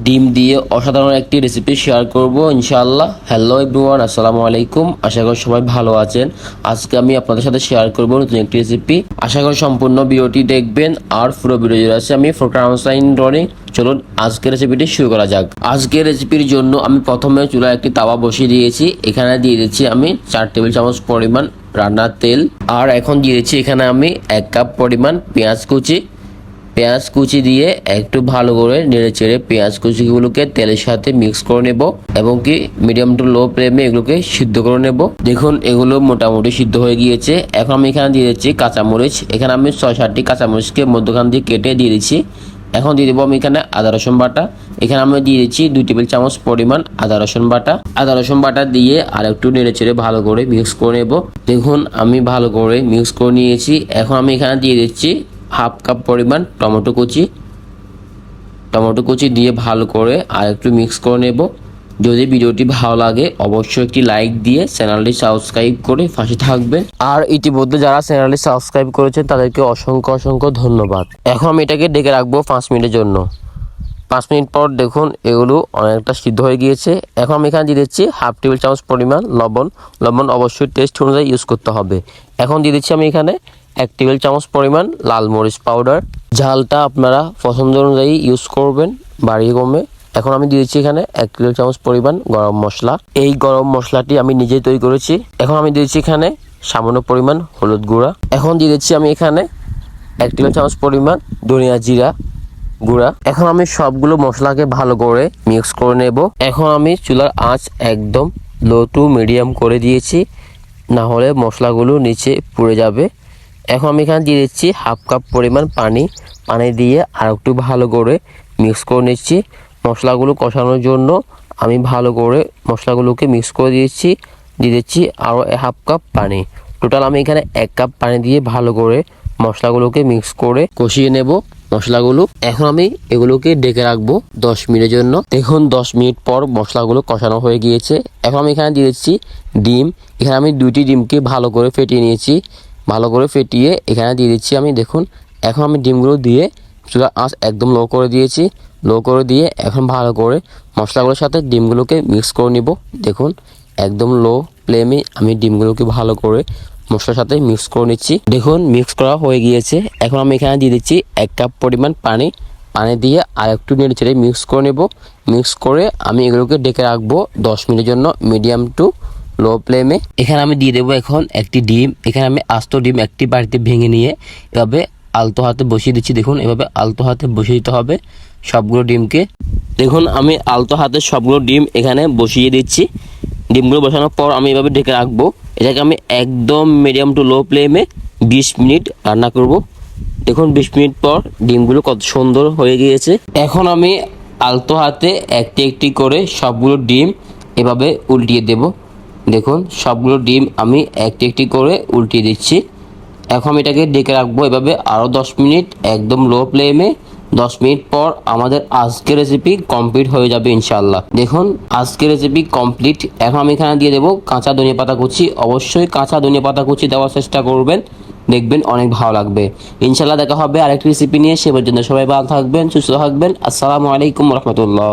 ডিম দিয়ে অসাধারণ একটি রেসিপি শেয়ার করব ইনশাআল্লাহ। হ্যালো এভরিওয়ান, আসসালামু আলাইকুম। আশা করি সবাই ভালো আছেন। আজকে আমি আপনাদের সাথে শেয়ার করব নতুন একটি রেসিপি। আশা করি সম্পূর্ণ ভিডিওটি দেখবেন আর পুরো ভিডিও জুড়ে আছে আমি ফোরকান হোসাইন রনি। চলুন আজকের রেসিপিটি শুরু করা যাক। আজকের রেসিপির জন্য আমি প্রথমে চুলায় একটি তাওয়া বসিয়ে দিয়েছি। এখানে দিয়ে দিচ্ছি আমি 4 টেবিল চামচ পরিমাণ রান্নার তেল। আর এখন দিয়ে দিচ্ছি এখানে আমি 1 কাপ পরিমাণ পেঁয়াজ কুচি দিয়ে একটু ভালো করে নেড়ে চেড়ে পেঁয়াজ কুচিগুলোকে তেলের সাথে মিক্স করে নেব এবং কি মিডিয়াম টু লো ফ্লেমে এগুলোকে সিদ্ধ করে নেব। দেখুন এগুলো মোটামুটি সিদ্ধ হয়ে গিয়েছে। এখন আমি এখানে দিয়ে দিচ্ছি কাঁচামরিচ। এখানে আমি 6-7টি কাঁচামরিচকে মধ্যখান দিয়ে কেটে দিয়ে দিচ্ছি। এখন দিয়ে দেবো আমি এখানে আদা রসুন বাটা। এখানে আমি দিয়ে দিচ্ছি 2 টেবিল চামচ পরিমাণ আদা রসুন বাটা দিয়ে আর একটু নেড়ে চেড়ে ভালো করে মিক্স করে নেব। দেখুন আমি ভালো করে মিক্স করে নিয়েছি। এখন আমি এখানে দিয়ে দিচ্ছি 1/2 কাপ পরিমাণ টমেটো কুচি দিয়ে ভালো করে আর একটু মিক্স করে নেব। যদি ভিডিওটি ভালো লাগে অবশ্যই একটি লাইক দিয়ে চ্যানেলটি সাবস্ক্রাইব করে পাশে থাকবেন। আর ইতিমধ্যে যারা চ্যানেলটি সাবস্ক্রাইব করেছেন তাদেরকে অসংখ্য ধন্যবাদ। এখন আমি এটাকে ডেকে রাখবো 5 মিনিটের জন্য। 5 মিনিট পর দেখুন এগুলো অনেকটা সিদ্ধ হয়ে গিয়েছে। এখন আমি এখানে দিয়ে দিচ্ছি 1/2 টেবিল চামচ পরিমাণ লবণ অবশ্যই টেস্ট অনুযায়ী ইউজ করতে হবে। এখন দিয়ে দিচ্ছি আমি এখানে 1 টেবিল চামচ পরিমাণ লাল মরিচ পাউডার। ঝালটা আপনারা পছন্দ অনুযায়ী ইউজ করবেন, বাড়িয়ে কমে। এখন আমি দিয়ে দিচ্ছি এখানে 1 টেবিল চামচ পরিমাণ গরম মশলা। এই গরম মশলাটি আমি নিজেই তৈরি করেছি। এখন আমি দিয়েছি এখানে সামান্য পরিমাণ হলুদ গুঁড়া। এখন দিয়ে দিচ্ছি আমি এখানে 1 টেবিল চামচ পরিমাণ ধনিয়া জিরা গুঁড়া। এখন আমি সবগুলো মশলাকে ভালো করে মিক্স করে নেব। এখন আমি চুলার আঁচ একদম লো টু মিডিয়াম করে দিয়েছি, না হলে মশলাগুলো নিচে পুড়ে যাবে। এখন আমি এখানে দিয়ে দিচ্ছি 1/2 কাপ পরিমাণ পানি দিয়ে আর একটু ভালো করে মিক্স করে নিচ্ছি। মশলাগুলো কষানোর জন্য আমি ভালো করে মশলাগুলোকে মিক্স করে দিয়ে দিচ্ছি আরও 1/2 কাপ পানি। টোটাল আমি এখানে 1 কাপ পানি দিয়ে ভালো করে মশলাগুলোকে মিক্স করে কষিয়ে নেব মশলাগুলো। এখন আমি এগুলোকে ডেকে রাখবো 10 মিনিটের জন্য। দেখুন 10 মিনিট পর মশলাগুলো কষানো হয়ে গিয়েছে। এখন আমি এখানে দিয়ে দিচ্ছি ডিম। এখানে আমি 2টি ডিমকে ভালো করে ফেটিয়ে নিয়েছি। ভালো করে ফেটিয়ে এখানে দিয়ে দিচ্ছি আমি। দেখুন এখন আমি ডিমগুলো দিয়ে চুলার আঁচ একদম লো করে দিয়ে এখন ভালো করে মশলাগুলোর সাথে ডিমগুলোকে মিক্স করে নিব। দেখুন একদম লো ফ্লেমে আমি ডিমগুলোকে ভালো করে মশলার সাথে মিক্স করে নিচ্ছি। দেখুন মিক্স করা হয়ে গিয়েছে। এখন আমি এখানে দিয়ে দিচ্ছি 1 কাপ পরিমাণ পানি দিয়ে আর একটু নেড়ে চেড়ে মিক্স করে নেব। মিক্স করে আমি এগুলোকে ডেকে রাখবো 10 মিনিটের জন্য মিডিয়াম টু লো ফ্লেমে। এখানে আমি দিয়ে দেবো এখন একটি ডিম। এখানে আমি আস্ত ডিম একটি বাড়িতে ভেঙে নিয়ে এভাবে আলতো হাতে বসিয়ে দিচ্ছি। দেখুন এভাবে আলতো হাতে বসিয়ে দিতে হবে সবগুলো ডিমকে। দেখুন আমি আলতো হাতে সবগুলো ডিম এখানে বসিয়ে দিচ্ছি। ডিমগুলো বসানোর পর আমি এভাবে ঢেকে রাখবো। এটাকে আমি একদম মিডিয়াম টু লো ফ্লেমে 20 মিনিট রান্না করব। দেখুন 20 মিনিট পর ডিমগুলো কত সুন্দর হয়ে গিয়েছে। এখন আমি আলতো হাতে একটি করে সবগুলো ডিম এভাবে উল্টিয়ে দেব। দেখুন সবগুলো ডিম আমি একটি করে উল্টিয়ে দিচ্ছি। এখন আমি এটাকে ডেকে রাখবো এভাবে আরও 10 মিনিট একদম লো ফ্লেমে। 10 মিনিট পর আমাদের আজকের রেসিপি কমপ্লিট হয়ে যাবে ইনশাআল্লাহ। দেখুন আজকের রেসিপি কমপ্লিট। এখন আমি এখানে দিয়ে দেবো কাঁচা ধনিয়া পাতা কুচি। অবশ্যই কাঁচা ধনিয়া পাতা কুচি দেওয়ার চেষ্টা করবেন, দেখবেন অনেক ভালো লাগবে ইনশাআল্লাহ। দেখা হবে আরেকটি রেসিপি নিয়ে। সে পর্যন্ত সবাই ভালো থাকবেন, সুস্থ থাকবেন। আসসালামু আলাইকুম রহমতুল্লাহ।